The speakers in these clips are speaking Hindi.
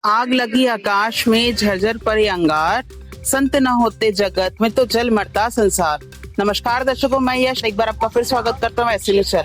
आग लगी आकाश में झरझर पड़े अंगार, संत न होते जगत में तो जल मरता संसार। नमस्कार दर्शकों, मैं यश एक बार आपका फिर स्वागत करता हूँ ऐसे न्यूज़।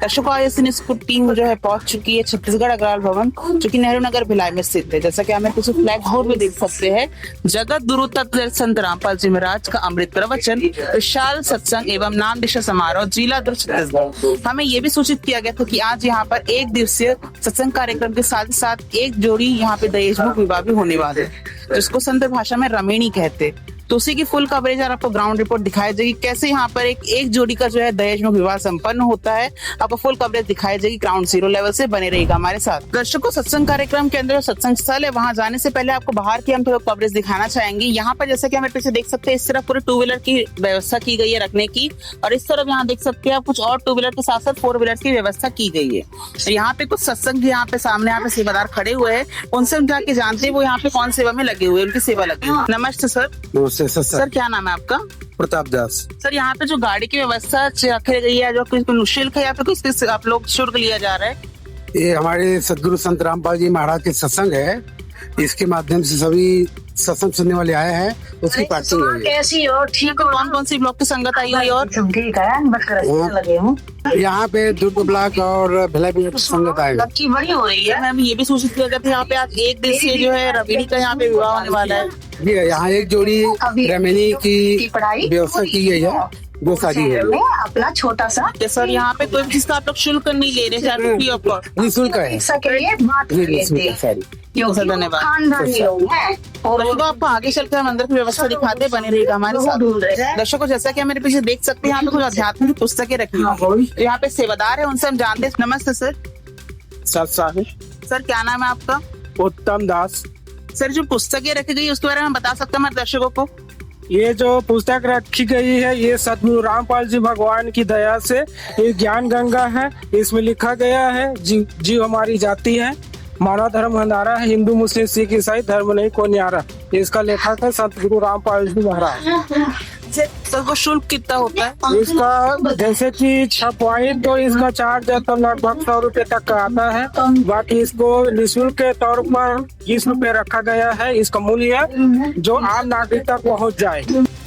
दर्शकों, आज ऐसे न्यूज़ टीम जो है पहुंच चुकी है छत्तीसगढ़ अग्रवाल भवन, जो कि नेहरू नगर भिलाई में स्थित है। जैसा कि हमें कुछ फ्लैग बोर्ड में देख सकते हैं, जगत गुरु तत्व संत रामपाल जी महाराज का अमृत प्रवचन, विशाल सत्संग एवं नाम दीक्षा समारोह जिला दुर्ग छत्तीसगढ़। हमें ये भी सूचित किया गया था कि आज यहाँ पर एक दिवसीय सत्संग कार्यक्रम के साथ साथ एक जोड़ी यहाँ पे दहेजमुख विवाह भी होने वाले, जिसको संत भाषा में रमेणी कहते। तो उसी की फुल कवरेज और आपको ग्राउंड रिपोर्ट दिखाई जाएगी, कैसे यहाँ पर एक जोड़ी का जो है दहेजमुख विवाह संपन्न होता है। आपको फुल कवरेज दिखाई जाएगी, ग्राउंड जीरो लेवल से बने रहेगा हमारे साथ। दर्शकों, सत्संग कार्यक्रम के अंदर जो सत्संग स्थल है, वहां जाने से पहले आपको बाहर की हम थोड़ा कवरेज दिखाना चाहेंगे। यहाँ पर जैसे कि हमें पीछे देख सकते हैं, इस तरफ पूरे 2 व्हीलर की व्यवस्था की गई है रखने की, और इस तरफ यहाँ देख सकते हैं आप कुछ और 2 व्हीलर के साथ साथ 4 व्हीलर की व्यवस्था की गई है। यहाँ पे कुछ सत्संग यहाँ पे सामने यहाँ पे सेवादार खड़े हुए हैं, उनसे हम जाके जानते हैं वो यहाँ पे कौन सेवा में लगे हुए, उनकी सेवा लगी। नमस्ते सर। नमस्ते सर, क्या नाम है आपका? प्रताप दास। सर, यहाँ पे जो गाड़ी की व्यवस्था रखी गई है, जो निःशुल्क है या फिर किस आप लोग शुल्क लिया जा रहा है? ये हमारे सदगुरु संत रामपाल जी महाराज के सत्संग है, इसके माध्यम से सभी सत्संग सुनने वाले आए हैं, उसकी पार्किंग है। कैसी हो? ठीक हो? कौन कौन सी ब्लॉक की संगत आई हुई? और ठीक है, बस लगे हूँ यहाँ पे दुर्ग ब्लॉक और भिलाई ब्लॉक की संगत आएगा। की बड़ी हो रही है। मैम, ये भी सूचित किया गया था यहाँ पे आज एक दिवसीय जो है रमेणी का यहाँ पे विवाह होने वाला है। जी, यहाँ एक जोड़ी रमेणी की व्यवस्था की गई है, जो शादी है अपना छोटा सा। सर, यहाँ पे कोई चीज का आप लोग शुल्क नहीं ले रहे हैं, निःशुल्क है। धन्यवाद। दर्शकों, आपको आगे चलकर हम अंदर की व्यवस्था दिखाते बने रहेगा हमारे साथ। दर्शकों, जैसा कि मेरे पीछे देख सकते हैं, यहाँ पे कुछ आध्यात्मिक पुस्तकें रखी हुई है। यहाँ पे सेवादार है, उनसे हम जानते हैं। नमस्ते सर। सर, क्या नाम है आपका? उत्तम दास। सर, जो पुस्तकें रखी गई उसके बारे में बता सकते हैं हमारे दर्शकों को? ये जो पुस्तक रखी गई है, ये सतगुरु रामपाल जी भगवान की दया से ये ज्ञान गंगा है। इसमें लिखा गया है जीव हमारी जाति है, मानव धर्म हंधारा है, हिंदू मुस्लिम सिख ईसाई धर्म नहीं को न्यारा। इसका लेखक है सतगुरु रामपाल जी महाराज। सर, वो शुल्क कितना होता है इसका? जैसे कि छपवाई तो इसका चार्ज है तो लगभग 100 रुपए तक का आता है। बाकी इसको निःशुल्क के तौर पर 20 रुपए रखा गया है। इसका मूल्य जो आम नागरिक तक पहुँच जाए।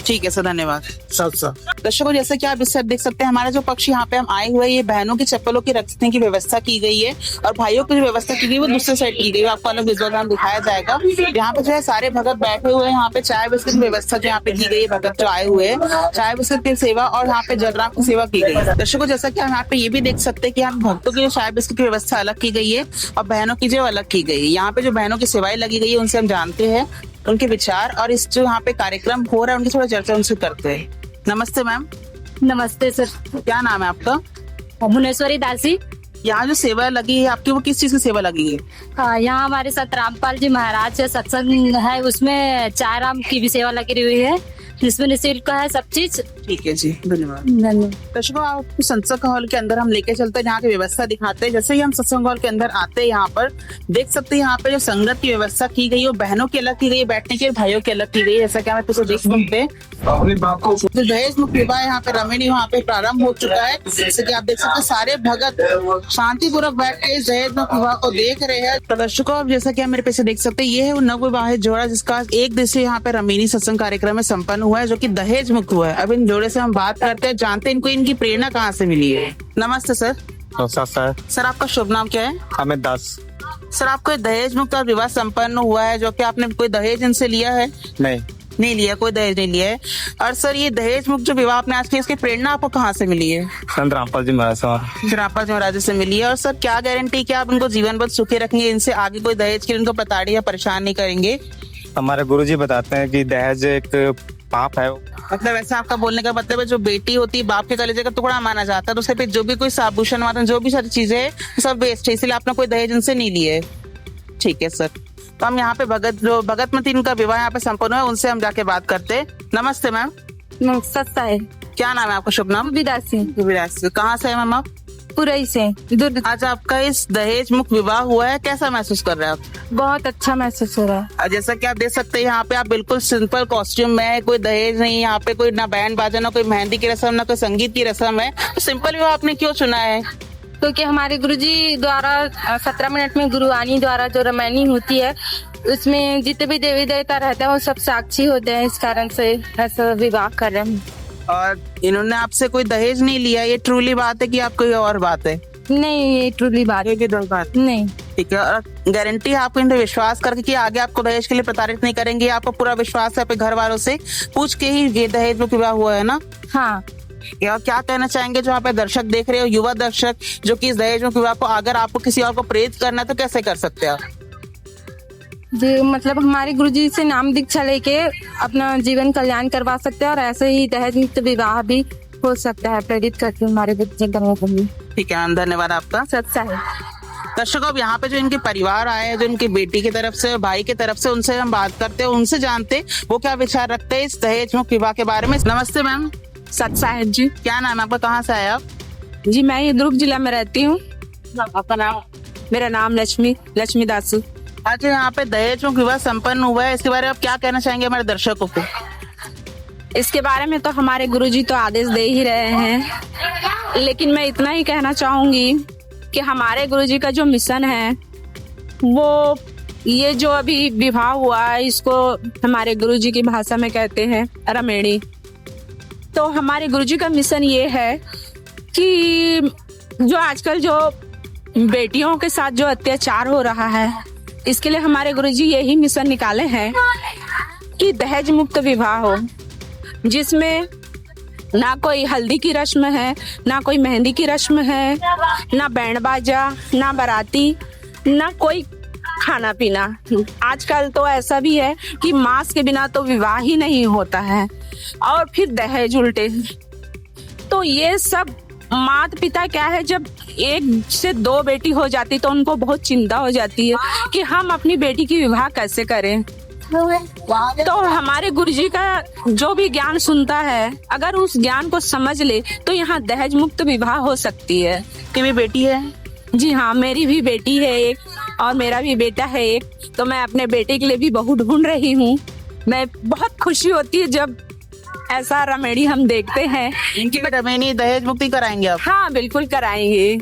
ठीक है सर, धन्यवाद। सर दर्शकों, जैसे कि आप इससे देख सकते हैं, हमारे जो पक्ष यहाँ पे हम आए हुए, ये बहनों की चप्पलों की रखने की व्यवस्था की गई है, और भाइयों की जो व्यवस्था की गई वो दूसरे साइड की गई है। आपको अलग विजुअल दिखाया जाएगा। यहाँ पे जो है सारे भगत बैठे हुए हैं। यहाँ पे चाय बिस्किट की व्यवस्था जो यहाँ पे की गई है, भगत जो आए हुए हैं, चाय बिस्किट की सेवा और यहाँ पे जलराम की सेवा की गई है। दर्शकों, जैसा कि हम यहाँ पे ये भी देख सकते हैं कि यहाँ भक्तों की जो चाय बिस्किट की व्यवस्था अलग की गई है और बहनों की जो अलग की गई है। यहाँ पे जो बहनों की सेवाएं लगी गई है, उनसे हम जानते हैं उनके विचार, और इस जो यहाँ पे कार्यक्रम हो रहा है उनकी थोड़ा चर्चा उनसे करते हैं। नमस्ते मैम। नमस्ते सर। क्या नाम है आपका? भुवनेश्वरी दासी। यहाँ जो सेवा लगी है आपकी, वो किस चीज की सेवा लगी है? हाँ, यहाँ हमारे साथ रामपाल जी महाराज से सत्संग है, उसमें चाय राम की भी सेवा लगी हुई है, जिसमें निःशुल्क है सब चीज। ठीक है जी, धन्यवाद। दर्शकों, आपको सत्संग हॉल के अंदर हम लेके चलते हैं, यहाँ की व्यवस्था दिखाते हैं। जैसे ही हम सत्संग हॉल के अंदर आते हैं, यहाँ पर देख सकते हैं यहाँ पे जो संगत की व्यवस्था की गई है, बहनों की अलग की गई है, बैठने के भाइयों की अलग की गई है। जैसा कि हमें देख सकते हैं, जो दहेजमुख विवाह यहाँ पे रमेणी वहाँ पे प्रारंभ हो चुका है। जैसे कि आप देख सकते हैं, सारे भगत शांतिपूर्वक बैठ के इस दहेजमुख विवाह को देख रहे हैं। दर्शकों, अब जैसा कि हम मेरे पीछे देख सकते हैं, ये है वो नवविवाहित जोड़ा जिसका एक दिवसीय यहाँ पे रमेणी सत्संग कार्यक्रम में संपन्न हुआ है, जो कि दहेज मुक्त हुआ है। अब इन जोड़े से हम बात करते हैं, जानते हैं इनको इनकी प्रेरणा कहाँ से मिली है। नमस्ते सर। सर, आपका शुभ नाम क्या है? अमित दास। सर, आपको दहेज मुक्त विवाह संपन्न हुआ है, जो कि आपने कोई दहेज इनसे लिया है? नहीं लिया, कोई दहेज नहीं लिया है। और सर, ये दहेज मुक्त जो विवाह आपने आज किया, इसकी प्रेरणा आपको कहाँ से मिली है? संत रामपाल जी महाराज से मिली है। और सर, क्या गारंटी कि आप इनको जीवन भर सुखी रखेंगे, इनसे आगे कोई दहेज के इनको प्रताड़ित या परेशान नहीं करेंगे? हमारे गुरुजी बताते हैं कि दहेज एक पाप है। मतलब ऐसा आपका बोलने का मतलब है, जो बेटी होती है बाप के कलेजे का टुकड़ा माना जाता है, तो उसके पे जो भी कोई आभूषण वाला जो भी सारी चीजें है सब वेस्ट है, इसलिए आपने कोई दहेज इनसे नहीं लिए है। ठीक है सर। तो हम यहाँ पे भगतमती इनका विवाह यहाँ पे संपन्न हुआ, उनसे हम जाके बात करते हैं। नमस्ते मैम। सस्ता है। क्या नाम है आपका? शुभ नाम? विदासी। कहाँ से है मैम आप? पुरई से। आज आपका इस दहेज मुक्त विवाह हुआ है, कैसा महसूस कर रहे हैं आप? बहुत अच्छा महसूस हो रहा है। जैसा कि आप देख सकते हैं, यहाँ पे आप बिल्कुल सिंपल कॉस्ट्यूम में, कोई दहेज नहीं, यहाँ पे कोई ना बैंड बाजा, ना कोई मेहंदी की रस्म, ना कोई संगीत की रस्म है। तो सिंपल विवाह आपने क्यों चुना है? क्योंकि हमारे गुरुजी द्वारा 17 मिनट में गुरुवाणी द्वारा जो रामायणी होती है उसमें जितने भी देवी देवता रहते हैं वो सब साक्षी होते हैं, इस कारण से ऐसा विवाह कर रहे हैं। और इन्होंने आपसे कोई दहेज नहीं लिया, ये ट्रूली बात है कि आप कोई और बात है? नहीं, ये ट्रूली बात ये दो बात नहीं। ठीक है। और गारंटी है आपको इन पे विश्वास करके कि आगे आपको दहेज के लिए प्रताड़ित नहीं करेंगे? आपको पूरा विश्वास है अपने घर वालों से पूछ के ही ये दहेज में विवाह हुआ है ना? हाँ। या क्या कहना चाहेंगे जो यहाँ पे दर्शक देख रहे हो, युवा दर्शक जो कि इस दहेज में विवाह को अगर आपको किसी और को प्रेरित करना है तो कैसे कर सकते हैं आप? जी, मतलब हमारे गुरुजी से नाम दीक्षा लेके अपना जीवन कल्याण करवा सकते हैं और ऐसे ही दहेज मुक्त विवाह भी हो सकता है, प्रेरित करके हमारे गुरुजी करने के लिए। ठीक है मैम, धन्यवाद आपका। सच्चा है। दर्शकों, अब यहाँ पे जो इनके परिवार आए हैं, जो इनकी बेटी की तरफ से भाई की तरफ से, उनसे हम बात करते हैं, उनसे जानते हैं वो क्या विचार रखते हैं इस दहेज मुक्त विवाह के बारे में। नमस्ते मैम। सच्चा है जी। क्या नाम है आपका, कहाँ से आए आप? जी मैं ये दुर्ग जिला में रहती हूँ। आपका नाम? मेरा नाम लक्ष्मी दासू। आज यहाँ पे दहेज मुक्त विवाह संपन्न हुआ है, इसके बारे में आप क्या कहना चाहेंगे हमारे दर्शकों को? इसके बारे में तो हमारे गुरुजी तो आदेश दे ही रहे हैं, लेकिन मैं इतना ही कहना चाहूंगी कि हमारे गुरुजी का जो मिशन है वो ये जो अभी विवाह हुआ है इसको हमारे गुरुजी की भाषा में कहते हैं रामायणी। तो हमारे गुरुजी का मिशन ये है कि जो आजकल जो बेटियों के साथ जो अत्याचार हो रहा है इसके लिए हमारे गुरुजी यही मिशन निकाले हैं कि दहेज मुक्त विवाह हो, जिसमें ना कोई हल्दी की रस्म है, ना कोई मेहंदी की रस्म है, ना बैंड बाजा, ना बाराती, ना कोई खाना पीना। आजकल तो ऐसा भी है कि मांस के बिना तो विवाह ही नहीं होता है, और फिर दहेज उल्टे। तो ये सब माता पिता क्या है, जब एक से दो बेटी हो जाती तो उनको बहुत चिंता हो जाती है कि हम अपनी बेटी की विवाह कैसे करें। तो हमारे गुरुजी का जो भी ज्ञान सुनता है अगर उस ज्ञान को समझ ले तो यहाँ दहेज मुक्त विवाह हो सकती है। कि भी बेटी है? जी हाँ, मेरी भी बेटी है एक और मेरा भी बेटा है एक। तो मैं अपने बेटे के लिए भी बहू ढूंढ रही हूँ। मैं बहुत खुशी होती है जब ऐसा रामायणी हम देखते हैं। इनकी रामायणी दहेज मुक्ति कराएंगे आप? हाँ बिल्कुल कराएंगे।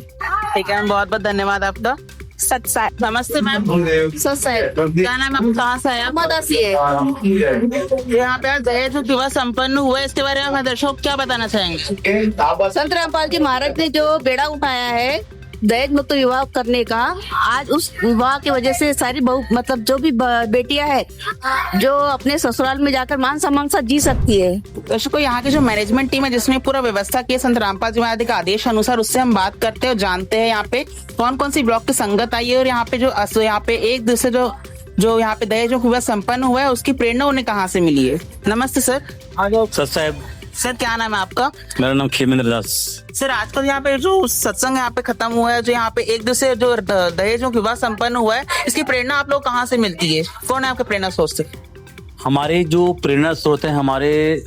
ठीक है, बहुत बहुत धन्यवाद आपका। सच्चा। नमस्ते मैम। सच्चा है। क्या नाम है, कहाँ से आए आप? यहाँ पे आज दहेज मुक्त विवाह संपन्न हुआ है, इसके बारे में हमारे दर्शकों को क्या बताना चाहेंगे? संत रामपाल जी महाराज ने जो बेड़ा उठाया है दहेज मुक्त विवाह करने का, आज उस विवाह की वजह से सारी बहू मतलब जो भी बेटियां हैं जो अपने ससुराल में जाकर मान सम्मान से जी सकती है। दर्शकों, यहाँ की जो मैनेजमेंट टीम है जिसने पूरा व्यवस्था की संत रामपाल जी महाराज के आदेश अनुसार, उससे हम बात करते हैं और जानते हैं यहाँ पे कौन कौन सी ब्लॉक की संगत आई है और यहाँ पे जो यहाँ पे एक दूसरे जो यहाँ पे दहेज मुक्त विवाह संपन्न हुआ है उसकी प्रेरणा उन्हें कहाँ से मिली है। नमस्ते सर। साहब। सर क्या नाम है आपका? मेरा नाम खेमेंद्र दास। सर आजकल यहाँ पे जो सत्संग यहाँ पे खत्म हुआ है, जो यहाँ पे एक दूसरे जो दहेज मुक्त विवाह संपन्न हुआ है, इसकी प्रेरणा आप लोग कहाँ से मिलती है? कौन है आपके प्रेरणा स्रोत से? हमारे जो प्रेरणा स्रोत है हमारे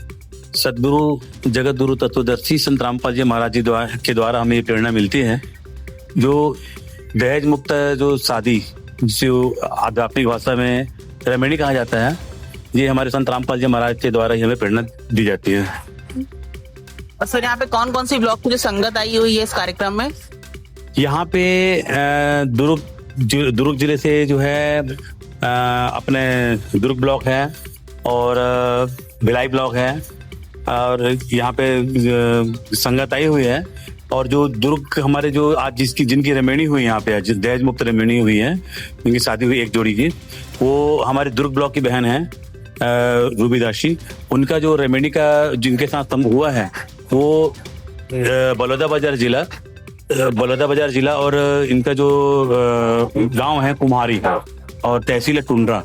सदगुरु जगत गुरु तत्वदर्शी संत रामपाल जी महाराज जी के द्वारा हमें ये प्रेरणा मिलती है। जो दहेज मुक्त जो शादी, जो आध्यात्मिक भाषा में रामायणी कहा जाता है, ये हमारे संत रामपाल जी महाराज के द्वारा ही हमें प्रेरणा दी जाती है। और सर यहाँ पे कौन कौन सी ब्लॉक की जो संगत आई हुई है इस कार्यक्रम में? यहाँ पे दुर्ग जिले से जो है अपने दुर्ग ब्लॉक है और भिलाई ब्लॉक है और यहाँ पे संगत आई हुई है। और जो दुर्ग हमारे जो आज जिनकी रामायणी हुई यहाँ पे दहेज मुक्त रामायणी हुई है, जिनकी शादी हुई एक जोड़ी की, वो हमारे दुर्ग ब्लॉक की बहन है रूबी दासी। उनका जो रामायणी का जिनके साथ हुआ है वो बलौदाबाजार जिला और इनका जो गांव है कुम्हारी और तहसील है टुंड्रा।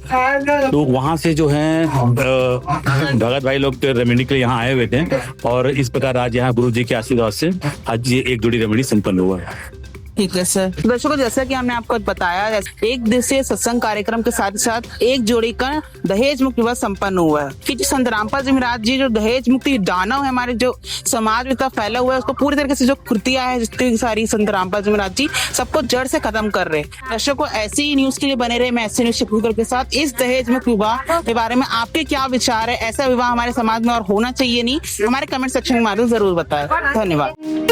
तो वहां से जो है भगत भाई लोग रामायणी के लिए यहाँ आए हुए थे और इस प्रकार आज यहाँ गुरु जी के आशीर्वाद से आज ये एक जोड़ी रामायणी संपन्न हुआ है। ठीक है सर। दर्शकों, जैसा कि हमने आपको बताया, एक दिवसीय सत्संग कार्यक्रम के साथ साथ एक जोड़ी का दहेज मुक्त विवाह संपन्न हुआ है कि संत रामपाल जी महाराज जी जो दहेज मुक्ति दानव है हमारे जो समाज में इतना फैला हुआ है उसको पूरी तरीके से जो कृतियां है जितनी सारी संत रामपाल जी महाराज जी सबको जड़ से खत्म कर रहे हैं। दर्शकों, ऐसी ही न्यूज के लिए बने रहे। मैं ऐसे न्यूज छत्तीसगढ़ के साथ। इस दहेज मुक्त विवाह के बारे में आपके क्या विचार है? ऐसा विवाह हमारे समाज में और होना चाहिए नहीं? हमारे कमेंट सेक्शन में जरूर बताएं। धन्यवाद।